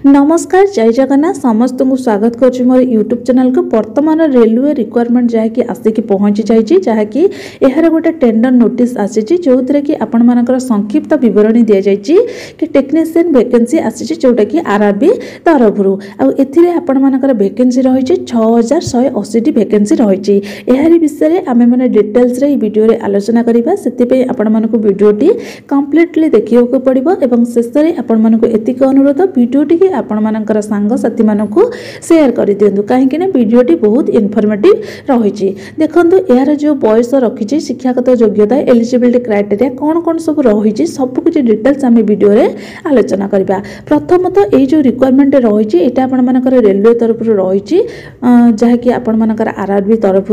नमस्कार जय जगन्नाथ समस्त को स्वागत करुँच मोर यूट्यूब चैनल को। वर्तमान रेलवे रिक्वायरमेंट जहाँकि आसिक पहुँची जाइए जहाँकि यार गोटे टेंडर नोटिस आसी जो थे कि आपण मानकर संक्षिप्त बरणी दि जाइए कि टेक्नीशियन वैकेंसी आसी जोटा कि आरआरबी तरफ आपण मानकर वैकेंसी रही 6180 वैकेंसी रही। यार विषय आम मैंने डिटेल्स वीडियो आलोचना करवा से आपण मानक वीडियोटी कंप्लीटली देखा पड़ो और शेष में आपण मानक एतिक अनुरोध वीडियोटी आपण मानकर सांगसाथी मानक शेयर कर दिंतु कहीं वीडियोटी बहुत इनफॉर्मेटिव रही। देखो यार जो बयस रखी शिक्षागत योग्यता एलिजिबिलिटी क्राइटेरिया कौन कौन सब रही सबकिछ डिटेल्स आम वीडियो आलोचना करवा। प्रथमतः ये जो रिक्वायरमेंट रही है आपण मानकर रेलवे तरफ रही जहाँकि आपण मानकर आरआरबी तरफ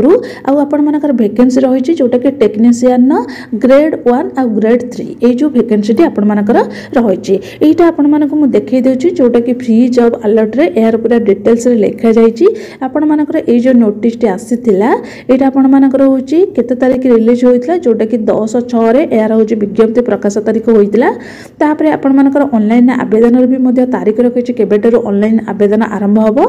आपण मानकर वैकेंसी रही जोटा कि टेक्नीशियन ग्रेड 1 और ग्रेड 3 ये जो वैकेंसी आपण मानकर रही यहाँ आपण मानक देखई देउची जोटा कि फ्री जॉब अलर्ट रे यार पूरा डिटेल्स रे लिखा जाइए। आपण मानकर ये जो नोटिस टी आसीथिला एटा आपण मानकर होची केते तारिख रिलीज होइतला जोटा कि 10/6 रे यार होची विज्ञप्ति प्रकाश तारिख होइतला। तापरे आपण मानकर ऑनलाइन आवेदन रे भी मध्ये तारिख रखिछि केबेटर ऑनलाइन आवेदन आरंभ हबो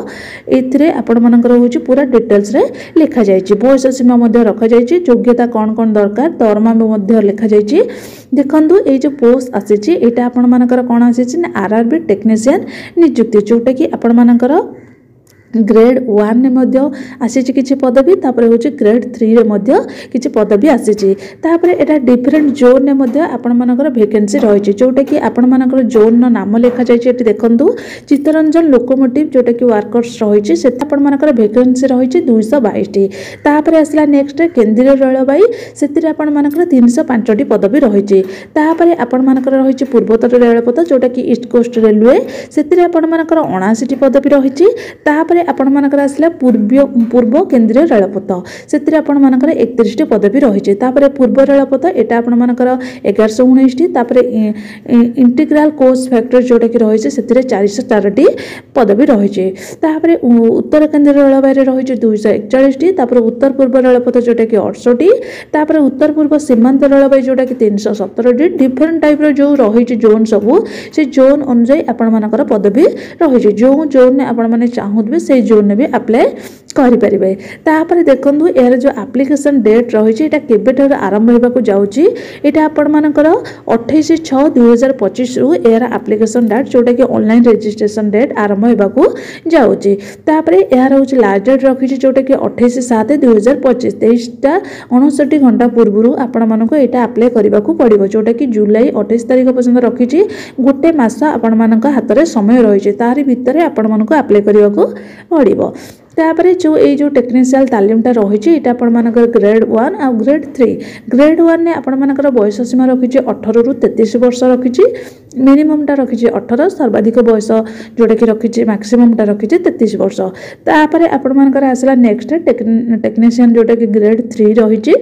एथिरे आपण मानकर होची पूरा डिटेल्स रे लिखा जाइए। बयस सीमा मध्ये रखा जाइए योग्यता कौन कौन दरकार दरमा मध्ये लिखा जाइए। देखंतु ये जो पोस्ट आसीछि एटा आपण मानकर कोन आसीछि ना आरआरबी टेक्नीशियन नियुक्ति जोटा कि आपण मानकर ग्रेड 1 ने मध्य आसीछि किछि पदवी तापरे होछि ग्रेड 3 रे मध्य किछि पदवी आसीछि। तापरे एटा डिफरेंट जोन ने मध्य आपण मानकर वैकेंसी रहिछि जोटा कि आपण मानकर जोन न नाम लिखा जाइछि। एटी देखंतु चित्तरंजन लोकोमोटिव जोटा कि वर्कर्स रहिछि से आपण मानकर वैकेंसी रहिछि 222 टी। तापरे आसला नेक्स्ट केंद्रीय रेलवे सेतिरे आपण मानकर 305 टी पदवी रहिछि। तापरे आपण मानकर रहिछि पूर्वोत्तर रेलपथ जोटा कि ईस्ट कोस्ट रेलवे सेतिरे आपण मानकर 79 टी पदवी रहिछि। तापरे आपण मानकर आसला पूर्व केंद्रीय रेलपथ से आपण मानकर 31 टी पदवी रही। तापरे पूर्व रेलपथ एटा आपण मानकर 1119 टी। तापरे इंटीग्रल कोच फैक्टर जोटा कि रही से 404 टी पदवी रही। तापरे उत्तर केंद्रीय रेलवे रही 241 टी। तापरे उत्तर पूर्व रेलपथ जोटा कि 800 टी। तापरे उत्तर पूर्व सीमांत रेलवे जोटा कि 317 टी। डिफरेंट टाइप रो जो रही जोन सबू से जोन अनुसार आपण मानकर पदवी रही। जो जोन ने आपण माने चाहूबे से जोन ने भी अप्लाई करि परिबे। तापर देखंतु यार जो एप्लिकेशन डेट रही है केबेठर आरंभ होगा जाउची एटा आपण मानकर 28/6/2025 रु यार एप्लिकेशन डेट जोटा कि ऑनलाइन रजिस्ट्रेशन डेट आरंभ होगा जाउची। तापर यार होची लास्ट डेट रखी जोटा कि 28/7/2025 23टा 59 घंटा पूर्व आपण मानको एटा अप्लाई करबा को पड़िबो जोटा कि जुलाई 28 तारिख पर्यंत रखी गोटे मास आपण मानक हाथ में समय रही तारी भितर आपण मानको अप्लाई करबा को पड़िबो। तापर जो ये जो टेक्निशियल तालीमटा रही है आपण मानकर ग्रेड 1 और ग्रेड 3 ग्रेड 1 ने आपण मानकर बयस सीमा रखी 18 रु 33 वर्ष रखी मिनिममटा रखी 18 सर्वाधिक बयस जोटा कि रखी मैक्सिममटा रखी 33 वर्ष। तापर आपण मानकर आसला नेक्स्ट टेक्नीशियन जोटा कि ग्रेड 3 रही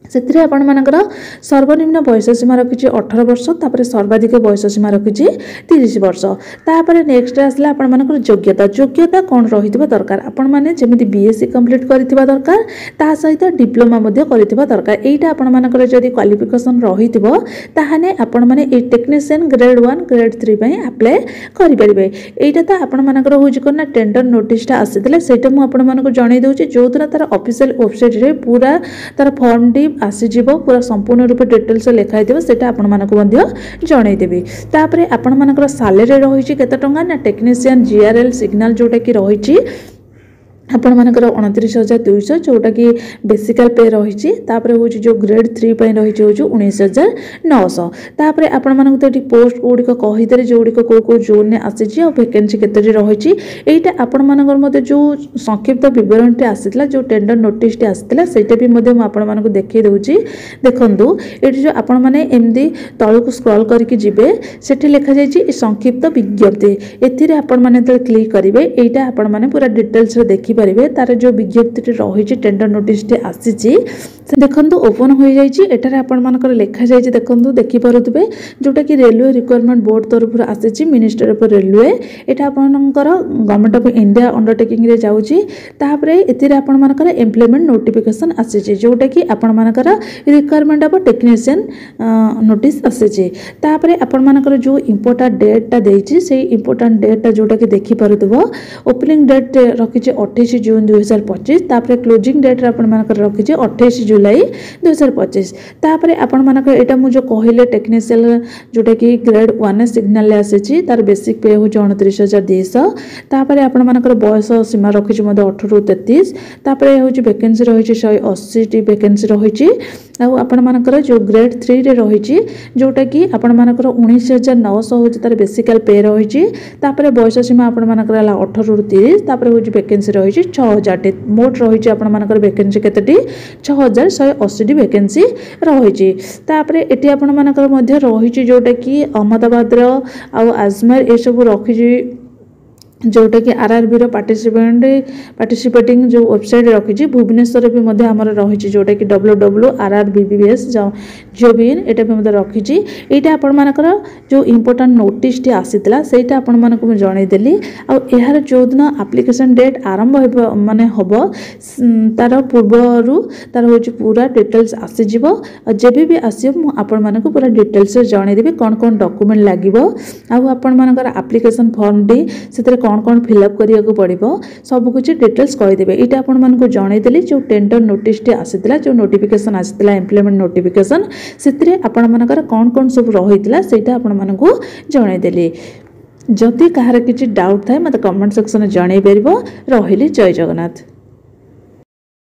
से आपण मानकर सर्वनिम्न बयस सीमा रखी 18 वर्ष तापर सर्वाधिक बयस सीमा रखी 30 वर्ष। तापर नेक्स्ट आसला आपण मानकर योग्यता कौन रही दरकार आपण माने जेमिति बीएससी कंप्लीट करिथिबा दरकार ता सहित डिप्लोमा मध्ये करिथिबा दरकार। एटा आपण मानकर जदी क्वालिफिकेशन रहिथिबो ताहाने आपण माने ए टेक्नीशियन ग्रेड 1 ग्रेड 3 पई अप्लाई करि परिबे। एटा त आपण मानकर होजि कोना टेंडर नोटिसटा आसीतले सेटा मु आपण मानकर जणाई दउची जो तरह तार ऑफिशियल वेबसाइट रे पूरा तार फॉर्म टी आसीजिबो पूरा संपूर्ण रूप डिटेल्स लिखाई देबो सेटा आपण मानको मध्ये जणाई देबी। तापरे आपण मानकर सैलरी रही केते टंगा ना टेक्नीशियन जीआरएल सिग्नल जोटा कि रही आपण मानकर 29,200 जोटा कि बेसिकल पे रही। तापर हो जो ग्रेड 3 पे रही हो 19,900। तापर आपण मानक तो पोस्ट गुड़िक कहीदे जो गुड़िक को जोन ने आसी और वैकेंसी केते रही एटा आपण मानकर मते जो संक्षिप्त विवरणटी आसीतला जो टेंडर नोटिसटी आसीतला सेटा भी मते म आपण मानक देखै दउची। देखंतु एटी जो आपण माने एमदी तळको स्क्रॉल करके जिबे सेठी लिखा जायछि संक्षिप्त विज्ञप्ति एथिरे आपण माने त क्लिक करिवे एटा आपण माने पूरा डिटेल्स रे देखि देखिपारे तार जो विज्ञप्ति रही टेंडर नोटिस आसी देखो ओपन हो जाए आपण मानकर लिखा जाए देखो देखिपे जोटा कि रेलवे रिक्वायरमेंट बोर्ड तरफ आसी मिनिस्ट्री ऑफ रेलवे यहाँ आपंकर गवर्नमेंट ऑफ इंडिया अंडरटेकिंग रे जाऊँगी तापर ये एम्प्लॉयमेंट नोटिफिकेशन आसी जोटा कि आपण मानकर रिक्वायरमेंट ऑफ टेक्नीशियन नोटिस आसी तापर आपण मानकर जो इंपोर्टेंट डेटा देती से इंपोर्टेंट डेटा जोटा कि देखिपे ओपनिंग डेट रखी 28 जून 2025 तापर क्लोजिंग डेट आपण मानकर रखी 28 जुलाई 2025 तापर आपण मानकर एटा मु जो कहले टेक्नीशियन जोटा कि ग्रेड 1 सिग्नल आसी तार बेसिक पे हो 29,200 तापर आपण मानकर बयस सीमा रखी 18 रु 33 तापर हो वैकेंसी रही 180 टी वैकेंसी रही आपण मानकर जो ग्रेड 3 रे रही जोटा कि आपण मानकर 19,900 हो तार बेसिकल पे रही तापर बयस सीमा आपण मानकर 18 रु 30 तापर हो वैकेंसी रही 6,000 मोट रही आपण मानकर वैकेंसी केतेटी 6,180 टी वैकेंसी रही तापर एटी आपण मानकर मध्य रही जोटा कि अहमदाबाद आउ आजमेर ये सब रखी जोटा कि आरआरबी पार्टिसिपेटिंग जो वेबसाइट रखी भुवनेश्वर भी मध्य आमर रही जोटा कि www.rrbbs jobin एटा भी मध्य रखी यहाँ आपण मानकर जो इंपोर्टेंट नोटिस टी आसीला सेटा आपण मानक मु जणैदेली आ यार जो दिन एप्लिकेशन डेट आरंभ माने हबो तार पूर्वरु तार हो पूरा डिटेल्स आसी जिवो जेबे भी आसीबो मु आपण मानक पूरा डिटेल्स जणै देबी कोन कोन डॉक्यूमेंट लागिवो आ आपण मानकर एप्लिकेशन फॉर्म डी सेतरे कौन कौन फिलअप करिया को पड़िबो सब कुछ डिटेल्स कहि देबे इटा आपण मानको जणै देली जो टेंडर नोटिस टी आसीतला जो नोटिफिकेशन आसीतला एम्प्लॉयमेंट नोटिफिकेशन सेतरे आपण मानकर कौन कौन सब रहितला सेटा आपण मानको जणै देली जदि कहार किछि डाउट थाए मते कमेंट सेक्शन जणै परिबो रहिली जय जगन्नाथ।